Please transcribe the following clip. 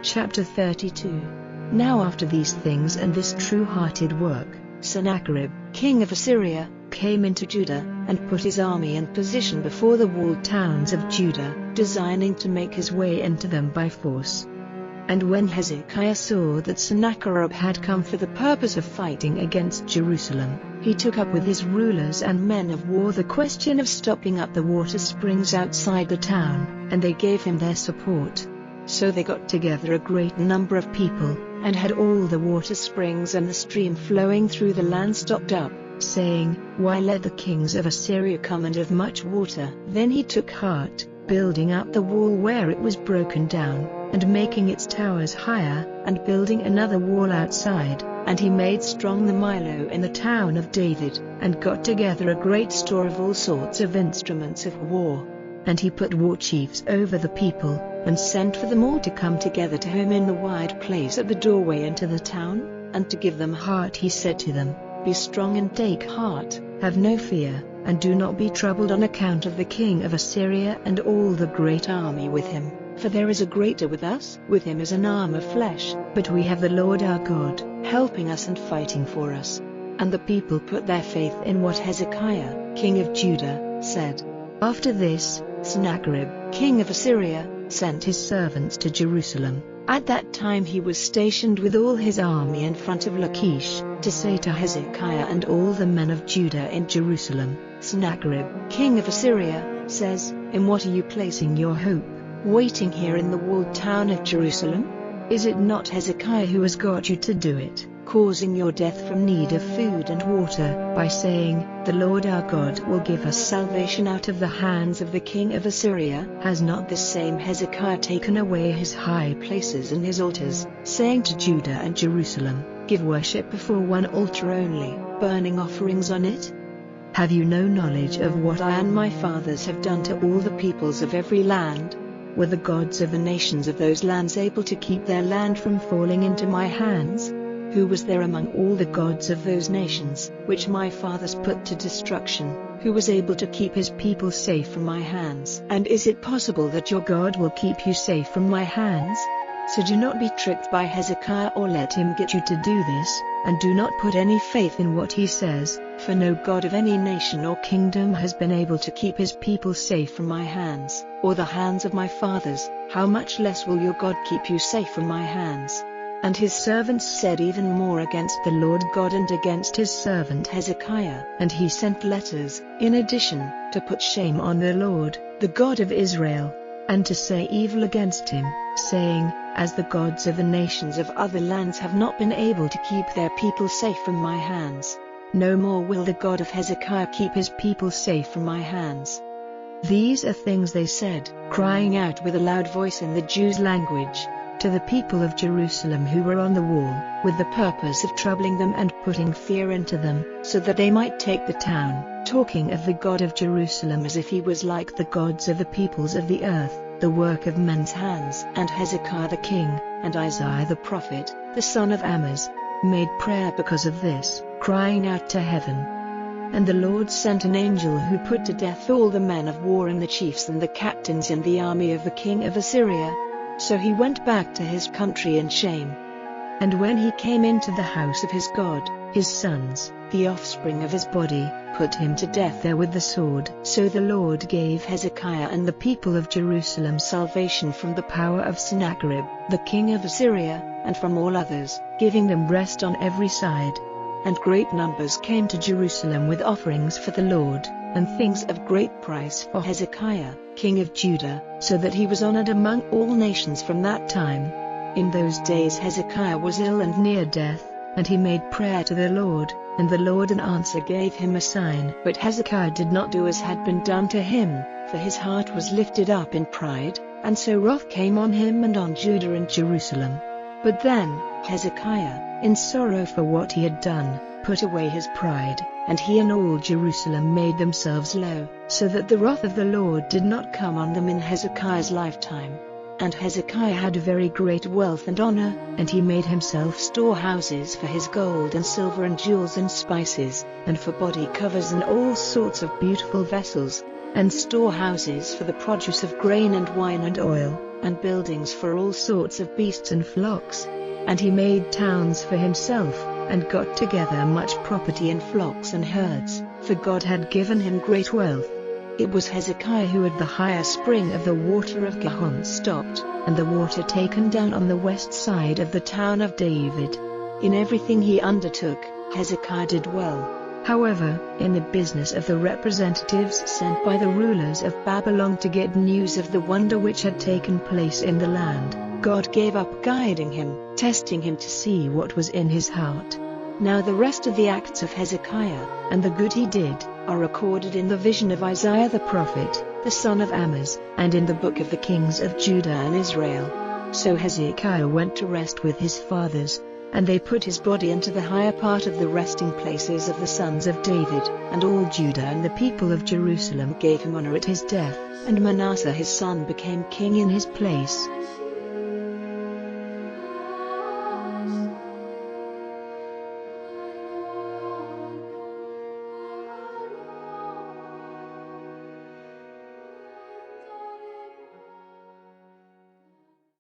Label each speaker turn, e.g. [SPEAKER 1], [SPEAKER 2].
[SPEAKER 1] Chapter 32. Now after these things and this true-hearted work, Sennacherib, king of Assyria, came into Judah, and put his army in position before the walled towns of Judah, designing to make his way into them by force. And when Hezekiah saw that Sennacherib had come for the purpose of fighting against Jerusalem, he took up with his rulers and men of war the question of stopping up the water springs outside the town, and they gave him their support. So they got together a great number of people, and had all the water springs and the stream flowing through the land stopped up, saying, Why let the kings of Assyria come and have much water? Then he took heart, building up the wall where it was broken down, and making its towers higher, and building another wall outside, and he made strong the Milo in the town of David, and got together a great store of all sorts of instruments of war. And he put war chiefs over the people, and sent for them all to come together to him in the wide place at the doorway into the town, and to give them heart he said to them, Be strong and take heart, have no fear, and do not be troubled on account of the king of Assyria and all the great army with him, for there is a greater with us. With him is an arm of flesh, but we have the Lord our God, helping us and fighting for us. And the people put their faith in what Hezekiah, king of Judah, said. After this, Sennacherib, king of Assyria, sent his servants to Jerusalem. At that time he was stationed with all his army in front of Lachish, to say to Hezekiah and all the men of Judah in Jerusalem, Sennacherib, king of Assyria, says, In what are you placing your hope, waiting here in the walled town of Jerusalem? Is it not Hezekiah who has got you to do it, causing your death from need of food and water, by saying, The Lord our God will give us salvation out of the hands of the king of Assyria? Has not this same Hezekiah taken away his high places and his altars, saying to Judah and Jerusalem, Give worship before one altar only, burning offerings on it? Have you no knowledge of what I and my fathers have done to all the peoples of every land? Were the gods of the nations of those lands able to keep their land from falling into my hands? Who was there among all the gods of those nations, which my fathers put to destruction, who was able to keep his people safe from my hands? And is it possible that your God will keep you safe from my hands? So do not be tricked by Hezekiah or let him get you to do this, and do not put any faith in what he says, for no God of any nation or kingdom has been able to keep his people safe from my hands, or the hands of my fathers. How much less will your God keep you safe from my hands? And his servants said even more against the Lord God and against his servant Hezekiah. And he sent letters, in addition, to put shame on the Lord, the God of Israel, and to say evil against him, saying, As the gods of the nations of other lands have not been able to keep their people safe from my hands, no more will the God of Hezekiah keep his people safe from my hands. These are things they said, crying out with a loud voice in the Jews' language, to the people of Jerusalem who were on the wall, with the purpose of troubling them and putting fear into them, so that they might take the town, talking of the God of Jerusalem as if he was like the gods of the peoples of the earth, the work of men's hands. And Hezekiah the king, and Isaiah the prophet, the son of Amoz, made prayer because of this, crying out to heaven. And the Lord sent an angel who put to death all the men of war and the chiefs and the captains in the army of the king of Assyria. So he went back to his country in shame. And when he came into the house of his God, his sons, the offspring of his body, put him to death there with the sword. So the Lord gave Hezekiah and the people of Jerusalem salvation from the power of Sennacherib, the king of Assyria, and from all others, giving them rest on every side. And great numbers came to Jerusalem with offerings for the Lord, and things of great price for Hezekiah, king of Judah, so that he was honored among all nations from that time. In those days Hezekiah was ill and near death, and he made prayer to the Lord, and the Lord in answer gave him a sign. But Hezekiah did not do as had been done to him, for his heart was lifted up in pride, and so wrath came on him and on Judah and Jerusalem. But then, Hezekiah, in sorrow for what he had done, put away his pride, and he and all Jerusalem made themselves low, so that the wrath of the Lord did not come on them in Hezekiah's lifetime. And Hezekiah had very great wealth and honor, and he made himself storehouses for his gold and silver and jewels and spices, and for body covers and all sorts of beautiful vessels, and storehouses for the produce of grain and wine and oil, and buildings for all sorts of beasts and flocks. And he made towns for himself, and got together much property in flocks and herds, for God had given him great wealth. It was Hezekiah who had the higher spring of the water of Gihon stopped, and the water taken down on the west side of the town of David. In everything he undertook, Hezekiah did well. However, in the business of the representatives sent by the rulers of Babylon to get news of the wonder which had taken place in the land, God gave up guiding him, testing him to see what was in his heart. Now the rest of the acts of Hezekiah, and the good he did, are recorded in the vision of Isaiah the prophet, the son of Amoz, and in the book of the kings of Judah and Israel. So Hezekiah went to rest with his fathers, and they put his body into the higher part of the resting places of the sons of David, and all Judah and the people of Jerusalem gave him honor at his death, and Manasseh his son became king in his place.